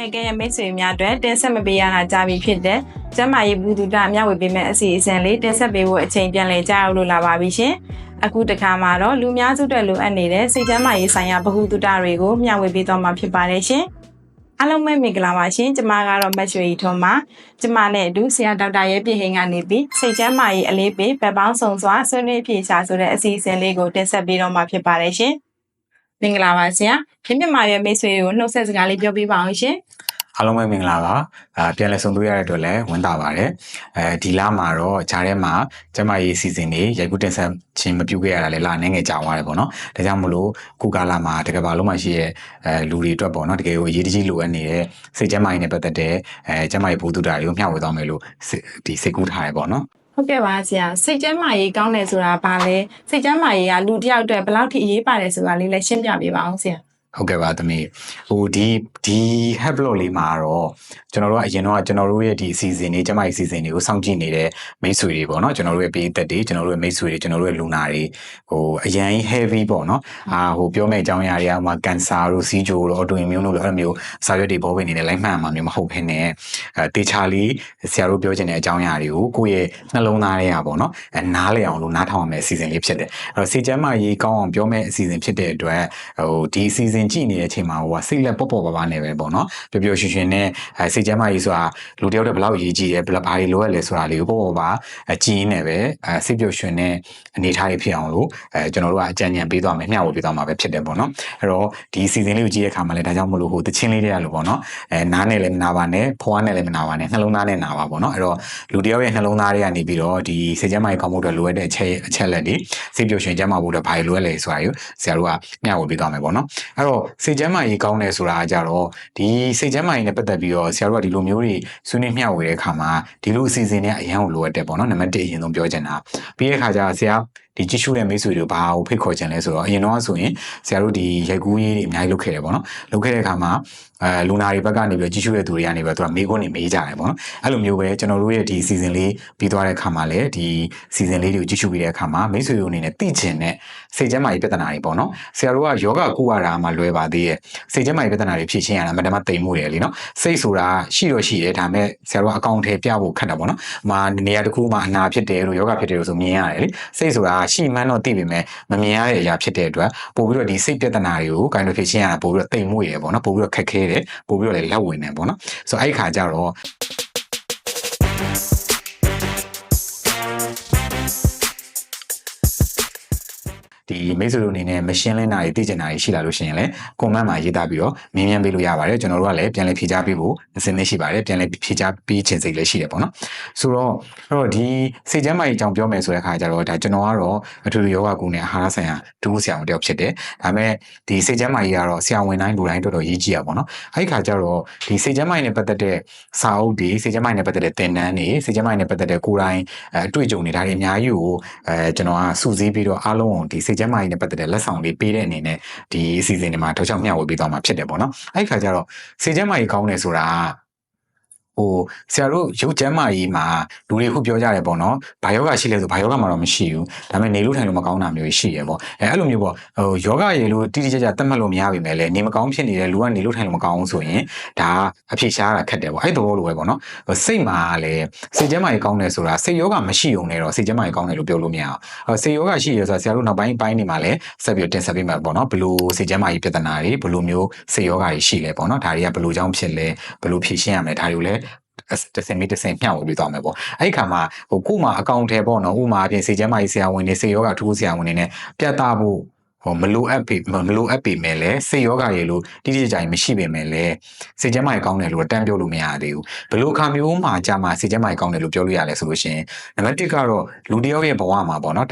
ငယ်ကရဲ့မိတ်ဆွေများအတွက်တင်ဆက်မပေးရတာကြာပြီဖြစ်တဲ့ကျမရေးဘူးတူတာမျှဝေပေးမယ့်အစီအစဉ်လေးတင်ဆက်ပေးဖို့အချိန်ပြန်လည်ကြာရောက်လို့လာပါပြီရှင်။အခုတခါမှာတော့လူများစုအတွက်လိုအပ်နေတဲ့စိတ်ကျန်းမာရေးဆိုင်ရာဗဟုသုတတွေကိုမျှဝေပေးသွားမှာဖြစ်ပါတယ်ရှင်။အားလုံးပဲမင်္ဂလာပါရှင်။ကျမကတော့မတ်ရွှေထွန်းပါ။ကျမနဲ့အတူဆရာဒေါက်တာရဲပြည့်ဟိန်ကနေပြီးစိတ်ကျန်းမာရေးအလေးပေးဗတ်ပေါင်းစုံစွာဆွေးနွေးဖြေရှာဆိုတဲ့အစီအစဉ်လေးကိုတင်ဆက်ပေးတော့မှာဖြစ်ပါတယ်ရှင်။မင်္ဂလာပါဆရာ။ခင်ဗျမာရဲ့မိတ်ဆွေကိုနှုတ်ဆက်စကားလေးပြောပြပါအောင်ရှင်အားလုံးပဲမင်္ဂလာပါပြန်လည်ဆုံတွေ့ရတဲ့အတွက်လည်းဝမ်းသာပါတယ်ဒီလမှာတော့ဂျားထဲမှာကျမရေးစီစဉ်နေရိုက်ကူးတင်ဆက်ခြင်းမပြုခဲ့ရတာလည်းလအနေငယ်ကြာသွားတယ်ပေါ့နော်ဒါကြောင့်မလို့ခုကာလမှာတကယ်ပါလုံးမှရှိရဲ့လူတွေအတွက်ပေါ့နော်တကယ်ကိုအရေးတကြီးလိုအပ်နေတဲ့စိတ်ကျန်းမာရေးနဲ့ပတ်သက်တဲ့ကျမရေးဘူတူတာတွေကိုမျှဝေသွားမယ်လို့ဒီစိတ်ကူးထားရပေါ့နော်ဟုတ်ကဲ့ပါဆရာစိတ်ကျန်းမာရေးကောင်းတယ်ဆိုတာဘာလဲစိတ်ကျန်းမာရေးကလူတစ်ယောက်အတွက်ဘယ်လောက်ထိအရေးပါတယ်ဆိုတာလေးလည်းရှင်းပြပေးပါအောင်ဆရာဟုတ်ကဲ့ပါသမီးဒီ head block လေးမှာတော့ကျွန်တော်တို့ကအရင်တော့ကျွန်တော်တို့ရဲ့ဒီအစီအစဉ်တွေကျမရဲ့အစီအစဉ်တွေကိုစောင့်ကြည့်နေတဲ့မိတ်ဆွေတွေပေါ့နော်ကျွန်တော်တို့ရဲ့ပြည်သက်တွေကျွန်တော်တို့ရဲ့မိတ်ဆွေတွေကျွန်တော်တို့ရဲ့လူနာတွေအရင် heavy ပေါ့နော်ပြောမယ့်အကြောင်းအရာတွေကဟိုမှာ cancer တို့စီးကျိုတို့ autoimmune တို့အဲ့လိုမျိုးစာရွက်တွေပေါ်ပင်နေတဲ့လိုက်မှန်မှာမျိုးမဟုတ်ဘဲနဲ့တေချာလေးဆရာတို့ပြောချင်တဲ့အကြောင်းအရာတွေကိုကိုယ့်ရဲ့နှလုံးသားထဲကပေါ့နော်နားလည်အောင်လို့နားထောင်ရမယ့်အစီအစဉ်လေးဖြစ်တယ်အဲ့တော့စိတ်ကျန်းမာရေးကောင်းအောင်ပြောမယ့်အစီအစဉ်ဖြစ်တဲ့အတွက်ဒီအစီအစဉ်ကြည့်နေတဲ့အချိန်မှာစိတ်လက်ပေါ့ပေါ့ပါနေပဲပေါ့နော်ပျော်ပျော်ရွှင်ရွှင်နဲ့စိတ်ကျန်းမာရေးဆိုတာလူတယောက်တည်းဘယ်လောက်အရေးကြီးတယ်ဘယ်လောက်ဘာတွေလိုအပ်လဲဆိုတာလေးကိုပေါ့ပေါ့ပါကြည့်နေပဲစိတ်ပျော်ရွှင်တဲ့အနေအထားတွေဖြစ်အောင်လို့ကျွန်တော်တို့ကအကြံဉာဏ်ပေးသွားမယ်မျှဝေပေးသွားမှာပဲဖြစ်တယ်ပေါ့နော်အဲ့တော့ဒီအစီအစဉ်လေးကိုကြည့်တဲ့အခါမှာလည်းဒါကြောင့်မလို့တချင်းလေးတွေကလို့ပေါ့နော်နားနဲ့လည်းမနာပါနဲ့ဖွားနဲ့လည်းမနာပါနဲ့နှလုံးသားနဲ့နာပါပေါ့နော်အဲ့တော့လူတယောက်ရဲ့နှလုံးသားတွေကနေပြီးတော့ဒီစိတ်ကျန်းမာရေးကောင်းမှုတွေလိုအပ်တဲ့အချက်လက်တွေစိတ်ပျော်ရွှင်ကျန်းမာဖို့တွေဘာတွေလိုအပ်လဲဆိုတာကိုဆရာတို့ကမျှဝေပေးသွားမယ်ပေါ့နော်အဲ့တော့စိတ်ကျန်းမာရေးကောင်းတယ်ဆိုတာကြတော့ဒီစိတ်ကျန်းမာရေးနဲ့ပတ်သက်ပြီးတော့ဆရာတို့ကဒီလိုမျိုးတွေဆွေးနွေးမျှဝေတဲ့အခါမှာဒီလိုအစီအစဉ်တွေအရန်ကိုလိုအပ်တယ်ပေါ့နော်နံပါတ်1အရင်ဆုံးပြောချင်တာပြီးတဲ့အခါကျဆရာဒီကြည့်ရှုတဲ့မိတ်ဆွေတို့ဘာကိုဖိတ်ခေါ်ချင်လဲဆိုတော့အရင်တော့ဆိုရင်ဆရာတို့ဒီရိုက်ကူးရေးတွေအများကြီးလုပ်ခဲ့တယ်ပေါ့နော်လုပ်ခဲ့တဲ့အခါမှာလူနာတွေဘက်ကနေပြီးကြည့်ရှုတဲ့သူတွေကနေပြီးတော့မေးခွန်းတွေမေးကြတယ်ပေါ့နော်အဲ့လိုမျိုးပဲကျွန်တော်တို့ရဲ့ဒီစီဇန်လေးပြီးသွားတဲ့အခါမှာလည်းဒီစီဇန်လေးတွေကိုကြည့်ရှုပြီးတဲ့အခါမှာမိတ်ဆွေတို့အနေနဲ့သိချင်တဲ့စိတ်ကျန်းမာရေးပြဿနာတွေပေါ့နော်ဆရာတို့ကယောဂကုရတာမှလွယ်ပါသေးရဲ့စိတ်ကျန်းမာရေးပြဿနာတွေဖြေရှင်းရတာမှတမတိမ်မှုတယ်လीနော်စိတ်ဆိုတာရှိတော့ရှိတယ်ဒါပေမဲ့ဆရာတို့ကအကောင့်ထဲပြဖို့ခက်တာပေါ့နော်နေရာတစ်ခုမှာအနာဖြစ်တယ်လို့ယောဂဖြစ်တယ်လို့ဆိုမြင်ရတယ်လေစိတ်ဆိုတာရှိမှန်းတော့သိပေမဲ့မမြင်ရတဲ့အရာဖြစ်တဲ့အတွက်ပို့ပြီးတော့ဒီစိတ်ပြဿနာတွေကိုကိုင်တွယ်ဖြေရှင်းရတာပို့ပြီးတော့တိမ်မှုရယ်ပေါ့နော်ပို့ပြီးတော့ခက်ခဲတယ်ပို့ပြီးတော့လည်းလက်ဝင်နေပေါ့နော်ဆိုတော့အဲ့ခါကျတော့ဒီမိတ်ဆွေတို့အနေနဲ့မရှင်းလင်းတာတွေသိချင်တာတွေရှိလာလို့ရှိရင်လည်း comment မှာရေးသားပြီးတော့မေးမြန်းပေးလို့ရပါတယ်ကျွန်တော်တို့ကလည်းပြန်လည်ဖြေကြားပေးဖို့အစဉ်သင့်ရှိပါတယ်ပြန်လည်ဖြေကြားပေးခြင်းစိတ်လည်းရှိတယ်ပေါ့နော်ဆိုတော့ဒီစိတ်ကျန်းမာရေးအကြောင်းပြောမယ်ဆိုတဲ့အခါကျတော့ဒါကျွန်တော်ကတော့အထူးယောဂကုနဲ့အာဟာရဆိုင်ရာဒုဆရာဝန်တယောက်ဖြစ်တယ်ဒါပေမဲ့ဒီစိတ်ကျန်းမာရေးကတော့ဆရာဝန်တိုင်းလူတိုင်းတော်တော်ရေးကြီးရပါတော့အဲ့ဒီခါကျတော့ဒီစိတ်ကျန်းမာရေးနဲ့ပတ်သက်တဲ့စာအုပ်တွေစိတ်ကျန်းမာရေးနဲ့ပတ်သက်တဲ့သင်တန်းတွေစိတ်ကျန်းမာရေးနဲ့ပတ်သက်တဲ့ကိုယ်တိုင်အတွေ့အကြုံတွေဒါတွေအများကြီးကိုကျွန်တော်ကစုစည်းပြီးတော့အားလုံးကိုဒီစိတ်ကျန်းမာရေးနဲ့ပတ်သက်တဲ့လက်ဆောင်လေးပေးတဲ့အနေနဲ့ဒီအစီအစဉ်တွေမှာတောက်ချောက်မျှဝေပေးသွားမှာဖြစ်တယ်ပေါ့နော်အဲ့ဒီခါကျတော့စိတ်ကျန်းမာရေးကောင်းတယ်ဆိုတာဆရာတို့ရုပ်ကျန်းမာရေးမှာလူတွေခုပြောကြတယ်ပေါ့နော်ဘာယောဂရှိလဲဆိုဘာယောဂမှတော့မရှိဘူးဒါပေမဲ့နေလို့ထိုင်လို့မကောင်းတာမျိုးရှိရပေါ့အဲ့လိုမျိုးပေါ့ယောဂရေလို့တိတိကျကျသတ်မှတ်လို့မရပါပဲလေနေမကောင်းဖြစ်နေတဲ့လူကနေလို့ထိုင်လို့မကောင်းဘူးဆိုရင်ဒါအဖြစ်ရှားတာခက်တယ်ပေါ့အဲ့သဘောလိုပဲပေါ့နော်စိတ်မှာလည်းစိတ်ကျန်းမာရေးကောင်းတယ်ဆိုတာစိတ်ယောဂမရှိုံနဲ့တော့စိတ်ကျန်းမာရေးကောင်းတယ်လို့ပြောလို့မရအောင်စိတ်ယောဂရှိရဆိုတာဆရာတို့နောက်ပိုင်းနေမှာလည်းဆက်ပြီးတင်ဆက်ပေးမှာပေါ့နော်ဘယ်လိုစိတ်ကျန်းမာရေးပြဿနာတွေဘယ်လိုမျိုးစိတ်ယောဂတွေရှိလဲပေါ့နော်ဒါတွေကဘယ်လိုကြောင့်ဖြစ်လဲဘယ်လိုဖြေရှင်းရမလဲဒါတွေကိုလည်းတစ်စင်မျှဝေပေးသွားမယ်ပေါ့အဲ့ဒီခါမှာကို့မှာအကောင့်ထဲပေါ့နော်ဥမာအပြင်စေချမ်းမကြီးဆရာဝန်တွေစေယောဂထိုးဆရာဝန်တွေနဲ့ပြတ်သားဖို့မလိုအပ်ပေမဲ့လည်းစေယောဂရေလို့တိတိကျကျမရှိပေမဲ့လည်းစေချမ်းမကြီးကောင်းတယ်လို့တန်းပြောလို့မရသေးဘူးဘလို့ခါမျိုးမှာကြာမှာစေချမ်းမကြီးကောင်းတယ်လို့ပြောလို့ရလဲဆိုလို့ရှိရင်နံပါတ်1ကတော့လူတယောက်ရဲ့ဘဝမှာပေါ့နော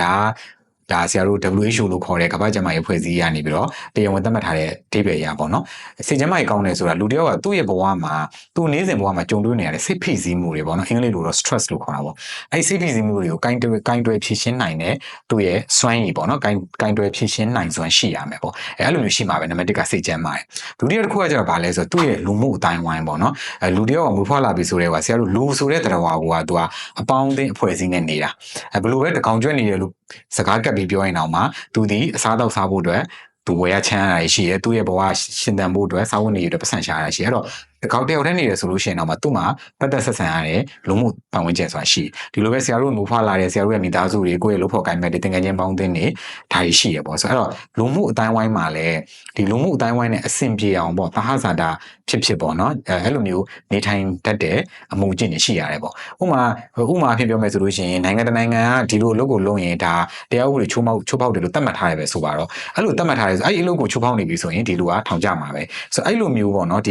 ်ဒါဆရာတို့ WHO လို့ခေါ်တဲ့ကမ္ဘာ့ကျန်းမာရေးအဖွဲ့အစည်းကနေပြီးတော့တရားဝင်သတ်မှတ်ထားတဲ့ဒေးပယ်ရပေါ့နော်စိတ်ကျန်းမာရေးကောင်းတယ်ဆိုတာလူတယောက်ကသူ့ရဲ့ဘဝမှာသူ့နေ့စဉ်ဘဝမှာကြုံတွေ့နေရတဲ့စိတ်ဖိစီးမှုတွေပေါ့နော်အင်္ဂလိပ်လိုတော့ stress လို့ခေါ်တာပေါ့အဲ့စိတ်ဖိစီးမှုတွေကိုကင်တွယ်ဖြေရှင်းနိုင်တဲ့သူ့ရဲ့စွမ်းရည်ပေါ့နော်ကင်တွယ်ဖြေရှင်းနိုင်စွမ်းရှိရမယ်ပေါ့အဲ့လိုမျိုးရှိမှာပဲနံပါတ်1ကစိတ်ကျန်းမာရေးဒုတိယတစ်ခုကကျတော့ဗာလဲဆိုတော့သူ့ရဲ့လူမှုအတိုင်းဝိုင်းပေါ့နော်လူတယောက်ကမူဖွားလာပြီဆိုတဲ့ကဆရာတို့လူဆိုတဲ့တရားဝါကသူကအပေါင်းအသင်းအဖွဲ့အစည်းနဲ့နေတာဘယ်လိုပဲတကောင်ကျွတ်နေတယ်လို့စကားကပ်ပြီးပြောရင်တော့မှသူဒီအစားတောက်စားဖို့အတွက်သူဝယ်ရချမ်းရတာရှိရဲသူ့ရဲ့ဘဝရှင်သန်ဖို့အတွက်စာဝတ်နေရေးအတွက်ပတ်စံရှာရတာရှိအဲ့တော့ ကောက်တယောက်တည်းနေရဆိုလို့ရှိရင်တော့သူ့မှာပတ်သက်ဆက်ဆံရတဲ့လူမှုပတ်ဝန်းကျင်ဆိုတာရှိဒီလိုပဲဆရာတို့မျိုးဖွာလာတဲ့ဆရာတို့ရဲ့မိသားစုတွေကိုယ့်ရဲ့လုပ်ဖို့ကိုင်မဲ့တဲ့တင်ငယ်ချင်းပေါင်းသင်းတွေဒါတွေရှိရပေါ့ဆိုတော့အဲ့တော့လူမှုအတိုင်းဝိုင်းမှာလည်းဒီလူမှုအတိုင်းဝိုင်းနဲ့အဆင်ပြေအောင်ပေါ့သဟဇာတာဖြစ်ပေါ့နော်အဲ့လိုမျိုးနေထိုင်တတ်တဲ့အမှုကျင့်တွေရှိရတယ်ပေါ့ဥပမာအဖြစ်ပြောမယ်ဆိုလို့ရှိရင်နိုင်ငံတကာနိုင်ငံကဒီလိုအလုပ်ကိုလုပ်ရင်ဒါတရားဥပဒေချိုးဖောက်တယ်လို့သတ်မှတ်ထားရပဲဆိုပါတော့အဲ့လိုသတ်မှတ်ထားတယ်ဆိုအဲ့ဒီအလုပ်ကိုချိုးဖောက်နေပြီဆိုရင်ဒီလူကထောင်ကျမှာပဲဆိုအဲ့လိုမျိုးပေါ့နော်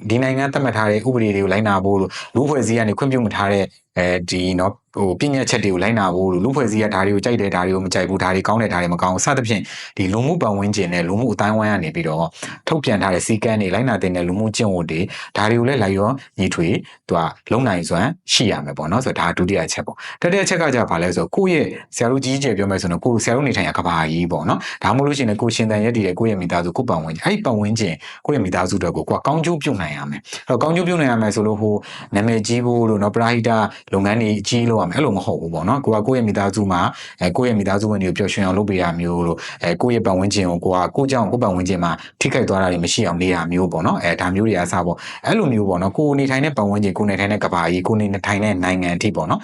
ဒီနိုင်ငံသတ်မှတ်ထားတဲ့ဥပဒေတွေကိုလိုက်နာဖို့လို့လူဖွဲ့စည်းကနေခွင့်ပြုမထားတဲ့ဒီနော်ပညာချက်တွေကိုလိုက်နာဖို့လူဖွဲ့စည်းကဓာတွေကိုကြိုက်တယ်ဓာတွေကိုမကြိုက်ဘူးဓာတွေကောင်းတယ်ဓာတွေမကောင်းစသဖြင့်ဒီလူမှုပတ်ဝန်းကျင်နဲ့လူမှုအတိုင်းဝိုင်းကနေပြီးတော့ထုတ်ပြန်ထားတဲ့စီကံတွေလိုက်နာတဲ့လူမှုကျင့်ဝတ်တွေဓာတွေကိုလည်းလိုက်ရောညီထွေသူကလုံနိုင်စွမ်းရှိရမယ်ပေါ့နော်ဆိုတော့ဒါဒုတိယချက်ပေါ့တတိယချက်ကကြပါလဲဆိုတော့ကိုယ့်ရဲ့ဆရာတို့ကြီးကျယ်ပြောမယ်ဆိုတော့ကိုဆရာတို့နေထိုင်ရကဘာကြီးပေါ့နော်ဒါမှမဟုတ်လို့ရှိရင်ကိုရှင်တန်ရက်တည်တဲ့ကိုယ့်ရဲ့မိသားစုကိုပတ်ဝန်းကျင်အဲ့ဒီပတ်ဝန်းကျင်ကိုယ့်ရဲ့မိသားစုတွေကိုကိုကကောင်းကျိုးပြုနိုင်ရမယ်အဲ့တော့ကောင်းကျိုးပြုနိုင်ရမယ်ဆိုလို့ဟိုနာမည်ကြီးဖို့လို့နော်ပရာဟိတလုပ်ငန်းတွေကြီးလို့ရမယ်အဲ့လိုမဟုတ်ဘူးပေါ့နော်ကိုယ့်ရဲ့မိသားစုမှာကိုယ့်ရဲ့မိသားစုဝင်တွေကိုပျော်ရွှင်အောင်လုပ်ပေးရမျိုးလို့ကိုယ့်ရဲ့ပတ်ဝန်းကျင်ကိုကိုကြောင့်ကိုပတ်ဝန်းကျင်မှာထိခိုက်သွားတာတွေမရှိအောင်နေရမျိုးပေါ့နော်ဒါမျိုးတွေအစားပေါ့အဲ့လိုမျိုးပေါ့နော်ကိုနေထိုင်တဲ့ပတ်ဝန်းကျင်ကိုနေထိုင်တဲ့ကဘာကြီးကိုနေထိုင်တဲ့နိုင်ငံအထိပေါ့နော်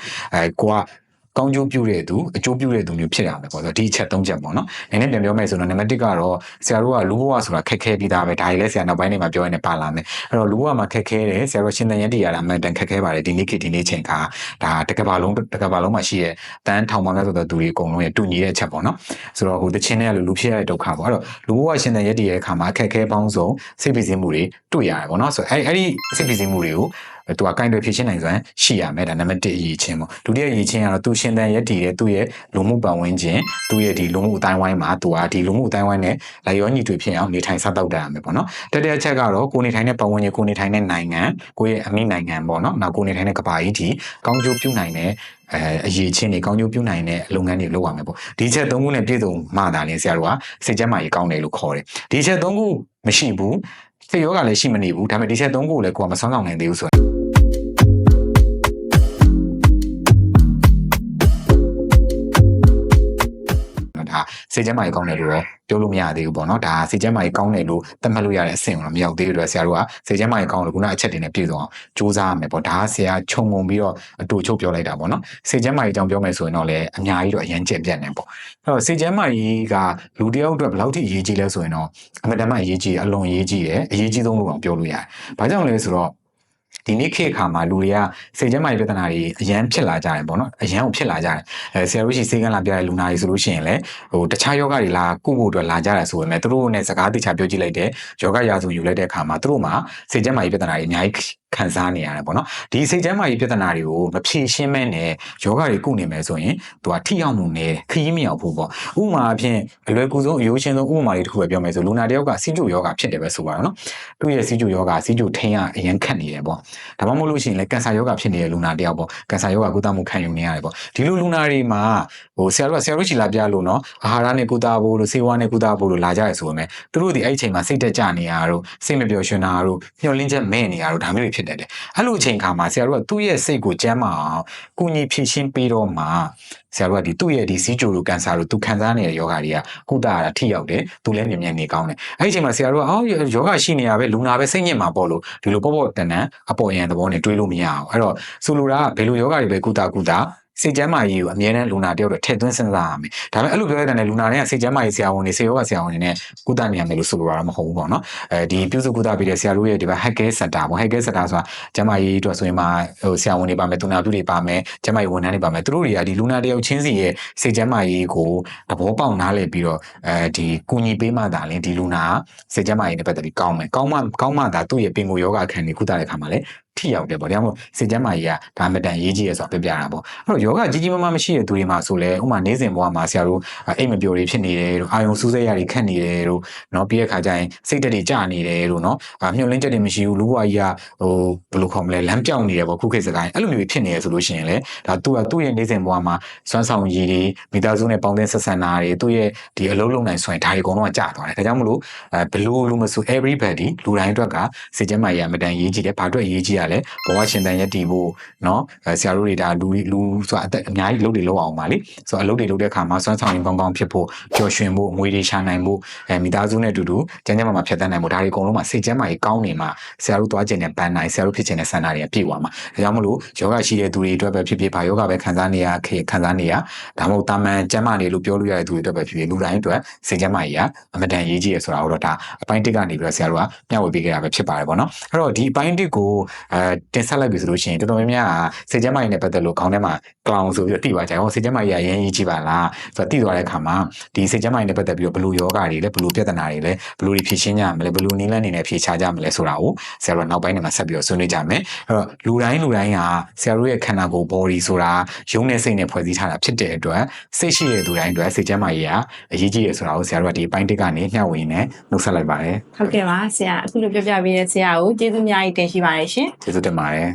ကိုကကောင်းကျိုးပြုတဲ့သူအကျိုးပြုတဲ့သူမျိုးဖြစ်ရမယ်ပေါ့ဆိုတော့ဒီအချက်၃ချက်ပေါ့နော်နည်းနည်းပြန်ပြောမယ်ဆိုတော့နံပါတ်1ကတော့ဆရာတို့ကလူဘဝဆိုတာခက်ခဲပြီးသားပဲဒါကြီးလဲဆရာနောက်ပိုင်းနေမှာပြောရနေပါလာမယ်အဲ့တော့လူဘဝမှာခက်ခဲတယ်ဆရာတို့ရှင်းတဲ့ရည်တည်ရတာအမှန်တန်ခက်ခဲပါတယ်ဒီနေ့ခေတ်ဒီနေ့ချိန်ခါဒါတကဘာလုံးမှာရှိရဲ့တန်းထောင်ပေါင်းများဆိုတော့သူတွေအကုန်လုံးရဲ့တူညီတဲ့အချက်ပေါ့နော်ဆိုတော့ဟိုတချင်းနဲ့လူဖြစ်ရတဲ့ဒုက္ခပေါ့အဲ့တော့လူဘဝရှင်းတဲ့ရည်တည်ရဲ့အခါမှာခက်ခဲပေါင်းစုံစိတ်ပီစင်းမှုတွေတွေ့ရတယ်ပေါ့နော်ဆိုတော့အဲ့ဒီစိတ်ပီစင်းမှုတွေကိုသူကကိုင်တွယ်ဖြည့်ရှင်းနိုင်စွမ်းရှိရမယ်ဒါနံပါတ်1အရေးချင်းပေါ့ဒုတိယအရေးချင်းကတော့သူရှင်တန်ရက်တည်တဲ့သူ့ရဲ့လူမှုပတ်ဝန်းကျင်သူ့ရဲ့ဒီလူမှုအတိုင်းဝိုင်းမှာသူကဒီလူမှုအတိုင်းဝိုင်းနဲ့လိုက်ရောညီတွေ့ဖြစ်အောင်နေထိုင်စားတော့တတ်ရမယ်ပေါ့နော်တတိယချက်ကတော့ကိုနေထိုင်တဲ့ပတ်ဝန်းကျင်ကိုနေထိုင်တဲ့နိုင်ငံကိုရဲ့အမိနိုင်ငံပေါ့နော်နောက်ကိုနေထိုင်တဲ့ကမ္ဘာကြီးဒီကောင်းကျိုးပြုနိုင်တဲ့အရေးချင်းတွေကောင်းကျိုးပြုနိုင်တဲ့လုပ်ငန်းတွေလုပ်ရမယ်ပေါ့ဒီချက်၃ခုနဲ့ပြည့်စုံမှသာလျှင်ဆရာတို့ကစိတ်ကျန်းမာရေးကောင်းတယ်လို့ခေါ်တယ်ဒီချက်၃ခုမရှိဘူးစိတ်ရောဂါလည်းရှိမနေဘူးဒါပေမဲ့ဒီချက်၃ခုကိုလည်းကိုကမဆောင်နိုင်သေးဘူးဆိုစိတ်ကျန်းမာရေးကောင်းတယ်လို့ပြောလို့မရသေးဘူးပေါ့နော်ဒါစိတ်ကျန်းမာရေးကောင်းတယ်လို့သတ်မှတ်လို့ရတဲ့အဆင့်ကိုတော့မရောက်သေးဘူးတော့ဆရာတို့ကစိတ်ကျန်းမာရေးကောင်းလို့ခုနအချက်တွေနဲ့ပြည့်စုံအောင်စူးစမ်းရမယ်ပေါ့ဒါကဆရာခြုံငုံပြီးတော့အတူချုပ်ပြောလိုက်တာပေါ့နော်စိတ်ကျန်းမာရေးအကြောင်းပြောမယ်ဆိုရင်တော့လည်းအများကြီးတော့အရင်ကျက်ပြတ်နေပေါ့အဲ့တော့စိတ်ကျန်းမာရေးကလူတစ်ယောက်အတွက်ဘယ်လောက်ထိအရေးကြီးလဲဆိုရင်တော့အမှန်တမ်းအရေးကြီးတယ်အလွန်အရေးကြီးတယ်အရေးကြီးဆုံးလို့ပြောလို့ရတယ်ဘာကြောင့်လဲဆိုတော့ဒီနေ့ခေတ်ခါမှာလူတွေကစိတ်ကျန်းမာရေးပြဿနာတွေအရန်ဖြစ်လာကြတယ်ပေါ့နော်အရန်ကိုဖြစ်လာကြတယ်ဆရာတို့ရှိစေကန်းလာပြတဲ့လူနာတွေဆိုလို့ရှိရင်လည်းဟိုတခြားယောဂတွေလာကုဖို့အတွက်လာကြတယ်ဆိုပေမဲ့သူတို့နဲ့စကားတိကျပြောကြည့်လိုက်တဲ့ယောဂရာစုယူလိုက်တဲ့အခါမှာသူတို့မှာစိတ်ကျန်းမာရေးပြဿနာတွေအများကြီးခံစားနေရတယ်ပေါ့နော်ဒီစိတ်ကျန်းမာရေးပြဿနာတွေကိုမဖြေရှင်းမဲနဲ့ယောဂတွေကုနေမယ်ဆိုရင်သူကထိရောက်မှုနဲ့ခရီးမရောက်ဘူးပေါ့ဥပမာအဖြစ်အလွယ်ကူဆုံးအရိုးရှင်းဆုံးဥပမာလေးတစ်ခုပဲပြောမယ်ဆိုလူနာတယောက်ကစီးကျိုယောဂဖြစ်တယ်ပဲဆိုပါတော့နော်သူ့ရဲ့စီးကျိုယောဂစီးကျိုထိန်းရအရင်ခက်နေတယ်ပေါ့ဒါမှမဟုတ်လို့ရှိရင်လည်းကင်ဆာယောဂဖြစ်နေတဲ့လူနာတယောက်ပေါ့ကင်ဆာယောဂကုသမှုခံယူနေရတယ်ပေါ့ဒီလိုလူနာတွေမှာဟိုဆရာတို့ချီလာပြလို့နော်အာဟာရနဲ့ကုသဖို့လို့ဆေးဝါးနဲ့ကုသဖို့လို့လာကြရဆိုပေမဲ့သူတို့ဒီအဲ့ဒီအချိန်မှာစိတ်တက်ကြနေရတော့စိတ်မပျော်ရွှင်တာတို့မျှော်လင့်ချက်မဲ့နေရတော့ဒါမျိုးတွေဖြစ်တတ်တယ်အဲ့လိုအချိန်ခါမှာဆရာတို့ကသူ့ရဲ့စိတ်ကိုကျန်းမာအောင်ကုညီဖြည့်ရှင်းပေးတော့မှဆရာတို့ကဒီသူ့ရဲ့ဒီစီးကျိုလိုကန်ဆာတို့သူခံစားနေတဲ့ယောဂတွေကကုသရတာထိရောက်တယ်သူလည်းမြန်နေကောင်းတယ်အဲ့ဒီအချိန်မှာဆရာတို့ကအော်ယောဂရှိနေရပဲလူနာပဲစိတ်ညစ်မှာပေါ့လို့ဒီလိုပေါ့တန်အပေါ်ရန်သဘောနဲ့တွေးလို့မရအောင်အဲ့တော့ဆိုလိုတာကဘယ်လိုယောဂတွေပဲကုသစိတ်ကျန်းမာရေးကိုအမြဲတမ်းလူနာတယောက်တော့ထည့်သွင်းစဉ်းစားရမယ်။ဒါပေမဲ့အဲ့လိုပြောရတဲ့လူနာတွေကစိတ်ကျန်းမာရေးဆရာဝန်တွေဆေးရောဂါဆရာဝန်တွေနဲ့ကုသနေရမယ်လို့ဆိုလိုတာမဟုတ်ဘူးပေါ့နော်။ဒီပြုစုကုသပေးတဲ့ဆရာတို့ရဲ့ဒီဘက် Healthcare Center ပေါ့ Healthcare Center ဆိုတာကျန်းမာရေးအတွက်ဆိုရင်မှဟိုဆရာဝန်တွေပါမယ်၊သူနာပြုတွေပါမယ်၊ကျန်းမာရေးဝန်ထမ်းတွေပါမယ်။သူတို့တွေကဒီလူနာတယောက်ချင်းစီရဲ့စိတ်ကျန်းမာရေးကိုသဘောပေါက်နားလည်ပြီးတော့ဒီကူညီပေးမှသာလင်ဒီလူနာစိတ်ကျန်းမာရေးနဲ့ပတ်သက်ပြီးကောင်းမယ်။ကောင်းမှသာသူ့ရဲ့ပင်ကိုယောဂခံတွေကုသတဲ့အခါမှာလည်းထိရောက်တယ်ပေါ့ဒါမှမဟုတ်စိတ်ကျန်းမာရေးကဒါမှတန်ရေးကြီးရဆိုတာပြပြတာပေါ့အဲ့တော့ယောဂကြီးကြီးမားမားမရှိတဲ့သူတွေမှာဆိုလဲဥမာနေစဉ်ဘဝမှာဆရာတို့အိမ်မပျော်တွေဖြစ်နေတယ်တို့အာယုံစူးစိတ်ရတွေခက်နေတယ်တို့เนาะပြီးတဲ့ခါကျရင်စိတ်တက်တွေကျနေတယ်တို့เนาะမျှော်လင့်ချက်တွေမရှိဘူးလူဘဝကြီးကဟိုဘယ်လိုခေါ်မလဲလမ်းပြောင်းနေတယ်ပေါ့ခုခေတ်စကားအဲ့လိုမျိုးဖြစ်နေရဆိုလို့ရှိရင်လေဒါသူ့ရဲ့နေစဉ်ဘဝမှာစွမ်းဆောင်ရည်တွေမိသားစုနဲ့ပေါင်းတဲ့ဆက်ဆံတာတွေသူ့ရဲ့ဒီအလုံးလုံးနိုင်ဆိုရင်ဒါတွေအကုန်လုံးကကျသွားတယ်ဒါကြောင့်မလို့ဘယ်လိုမဆို everybody လူတိုင်းအတွက်ကစိတ်ကျန်းမာရေးအမတန်ရေးကြီးတယ်ဘာအတွက်ရေးကြီးရ လည်းဘဝရှင်တန်ရက်တည်ဖို့เนาะဆရာတို့တွေဒါလူဆိုတာအသက်အများကြီးလုပ်တွေလုပ်အောင်ပါလေဆိုတော့အလုပ်တွေလုပ်တဲ့အခါမှာစွမ်းဆောင်ရည်ကောင်းကောင်းဖြစ်ဖို့ပျော်ရွှင်ဖို့ငွေတွေရှာနိုင်ဖို့မိသားစုနဲ့အတူတူကျန်းကျန်းမာမာဖြတ်သန်းနိုင်ဖို့ဒါတွေအကုန်လုံးမှာစိတ်ကျန်းမာရေးကောင်းနေမှာဆရာတို့သွားခြင်းနဲ့ပန်းနိုင်ဆရာတို့ဖြစ်ခြင်းနဲ့ဆန္ဒတွေပြည့်သွားမှာဒါကြောင့်မလို့ယောဂရှိတဲ့သူတွေအတွက်ပဲဖြစ်ဖြစ်ဘာယောဂပဲခံစားနေရခံစားနေရဒါမှမဟုတ်တာမန်ကျန်းမာနေလို့ပြောလို့ရတဲ့သူတွေအတွက်ပဲဖြစ်ဖြစ်လူတိုင်းအတွက်စိတ်ကျန်းမာရေးကအမတန်ရေးကြီးရဆိုတာတော့ဒါအပိုင်းတစ်ကနေပြီးတော့ဆရာတို့ကမျှဝေပေးခဲ့တာပဲဖြစ်ပါတယ်ပေါ့နော်အဲ့တော့ဒီအပိုင်းတစ်ကိုတင်ဆက်လိုက်ပြီဆိုလို့ရှိရင်တော်တော်များများစိတ်ကျန်းမာရေးနဲ့ပတ်သက်လို့ခေါင်းထဲမှာကလောင်ဆိုပြီးတော့တိသွားကြတယ်ဟောစိတ်ကျန်းမာရေးအရင်ရေးကြီးပါလားဆိုတော့တိသွားတဲ့အခါမှာဒီစိတ်ကျန်းမာရေးနဲ့ပတ်သက်ပြီးတော့ဘယ်လိုယောဂတွေလဲဘယ်လိုပြဿနာတွေလဲဘယ်လိုဖြေရှင်းကြမလဲဘယ်လိုနည်းလမ်းတွေနဲ့ဖြေချကြမလဲဆိုတာကိုဆရာတို့နောက်ပိုင်းမှာဆက်ပြီးတော့ဆွေးနွေးကြမယ်အဲ့တော့လူတိုင်းဟာဆရာတို့ရဲ့ခန္ဓာကိုယ် body ဆိုတာရုပ်နဲ့စိတ်နဲ့ဖွဲ့စည်းထားတာဖြစ်တဲ့အတွက်စိတ်ရှိတဲ့သူတိုင်းအတွက်စိတ်ကျန်းမာရေးကအရေးကြီးရဆိုတာကိုဆရာတို့ကဒီအပိုင်းတစ်ကနေမျှဝေနေနှုတ်ဆက်လိုက်ပါတယ်ဟုတ်ကဲ့ပါဆရာအခုလိုပြောပြပေးတဲ့ဆရာကိုကျေးဇူးအများကြီးတင်ရှိပါတယ်ရှင်ကျေးဇူးတင်ပါတယ်